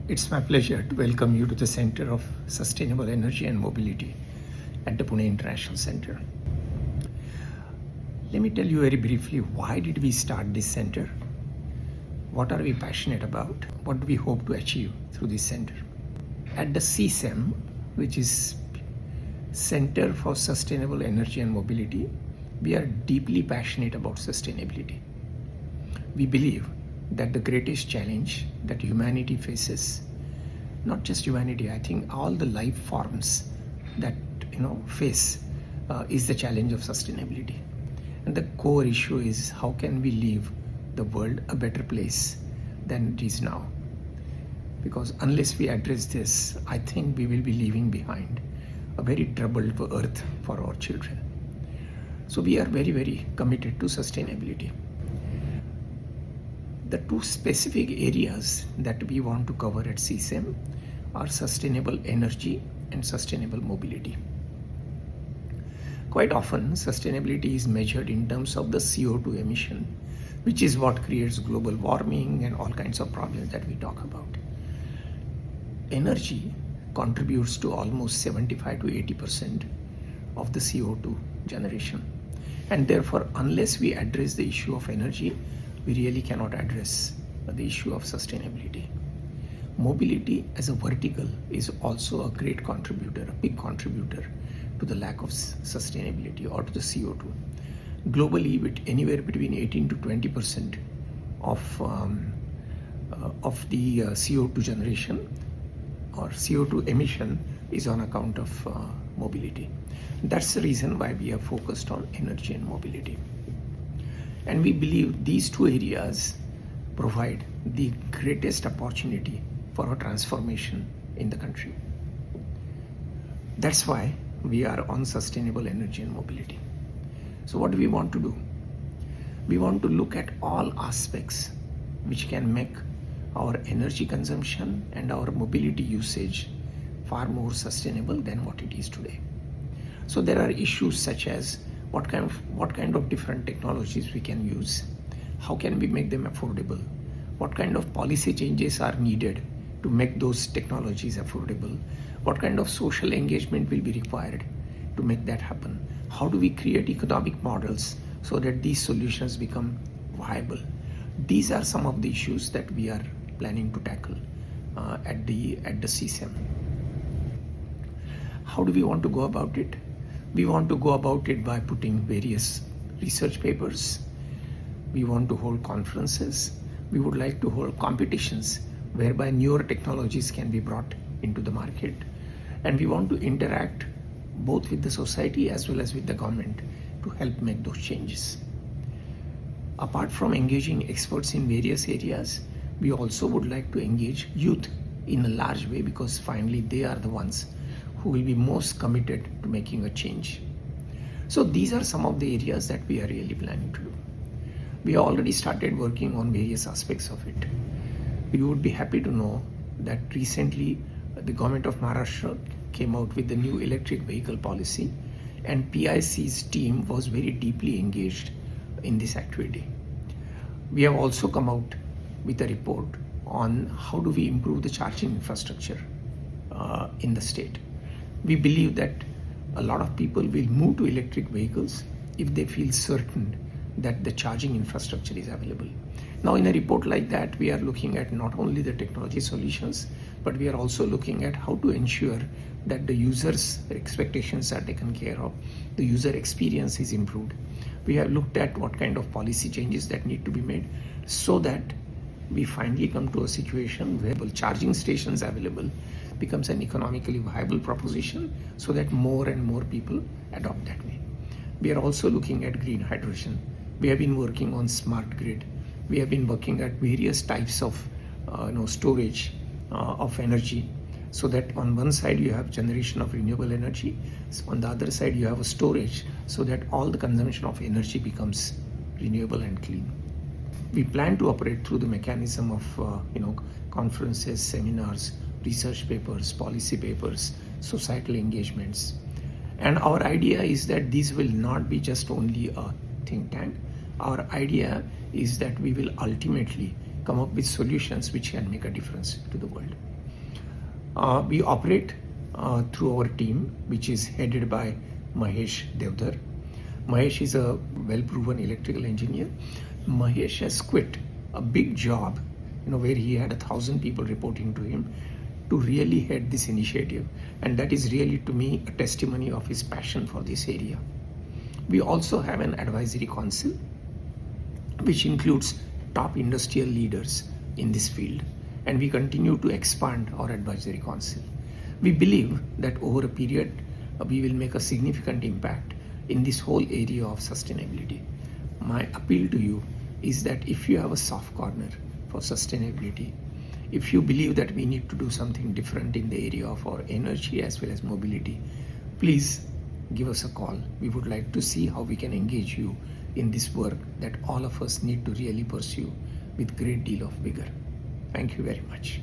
It's my pleasure to welcome you to the Center of Sustainable Energy and Mobility at the Pune International Centre. Let me tell you very briefly, why did we start this center? What are we passionate about? What do we hope to achieve through this center? At the C-SEM, which is Center for Sustainable Energy and Mobility, we are deeply passionate about sustainability. We believe that the greatest challenge that humanity faces, not just humanity, I think all the life forms that face is the challenge of sustainability. And the core issue is how can we leave the world a better place than it is now? Because unless we address this, I think we will be leaving behind a very troubled earth for our children. So we are very, very committed to sustainability. The two specific areas that we want to cover at C-SEM are sustainable energy and sustainable mobility. Quite often, sustainability is measured in terms of the CO2 emission, which is what creates global warming and all kinds of problems that we talk about. Energy contributes to almost 75 to 80% of the CO2 generation. And therefore, unless we address the issue of energy, we really cannot address the issue of sustainability. Mobility as a vertical is also a great contributor, a big contributor to the lack of sustainability or to the CO2. Globally, with anywhere between 18 to 20% of the CO2 generation or CO2 emission is on account of mobility. That's the reason why we are focused on energy and mobility. And we believe these two areas provide the greatest opportunity for a transformation in the country. That's why we are on sustainable energy and mobility. So what do we want to do? We want to look at all aspects which can make our energy consumption and our mobility usage far more sustainable than what it is today. So there are issues such as what kind of different technologies we can use, how can we make them affordable, what kind of policy changes are needed to make those technologies affordable, what kind of social engagement will be required to make that happen, how do we create economic models so that these solutions become viable. These are some of the issues that we are planning to tackle at the C-SEM. How do we want to go about it? We want to go about it by putting various research papers. We want to hold conferences. We would like to hold competitions whereby newer technologies can be brought into the market. And we want to interact both with the society as well as with the government to help make those changes. Apart from engaging experts in various areas, we also would like to engage youth in a large way because finally they are the ones who will be most committed to making a change. So these are some of the areas that we are really planning to do. We have already started working on various aspects of it. You would be happy to know that recently the government of Maharashtra came out with the new electric vehicle policy, and PIC's team was very deeply engaged in this activity. We have also come out with a report on how do we improve the charging infrastructure in the state. We believe that a lot of people will move to electric vehicles if they feel certain that the charging infrastructure is available. Now, in a report like that, we are looking at not only the technology solutions, but we are also looking at how to ensure that the user's expectations are taken care of, the user experience is improved. We have looked at what kind of policy changes that need to be made so that we finally come to a situation where charging stations available becomes an economically viable proposition so that more and more people adopt that way. We are also looking at green hydrogen. We have been working on smart grid. We have been working at various types of storage of energy so that on one side you have generation of renewable energy, on the other side you have a storage so that all the consumption of energy becomes renewable and clean. We plan to operate through the mechanism of conferences, seminars, research papers, policy papers, societal engagements. And our idea is that these will not be just only a think tank. Our idea is that we will ultimately come up with solutions which can make a difference to the world. We operate through our team, which is headed by Mahesh Devdar. Mahesh is a well-proven electrical engineer. Mahesh has quit a big job, where he had 1,000 people reporting to him, to really head this initiative, and that is really, to me, a testimony of his passion for this area. We also have an advisory council, which includes top industrial leaders in this field, and we continue to expand our advisory council. We believe that over a period, we will make a significant impact in this whole area of sustainability. My appeal to you is that if you have a soft corner for sustainability, if you believe that we need to do something different in the area of our energy as well as mobility, please give us a call. We would like to see how we can engage you in this work that all of us need to really pursue with great deal of vigor. Thank you very much.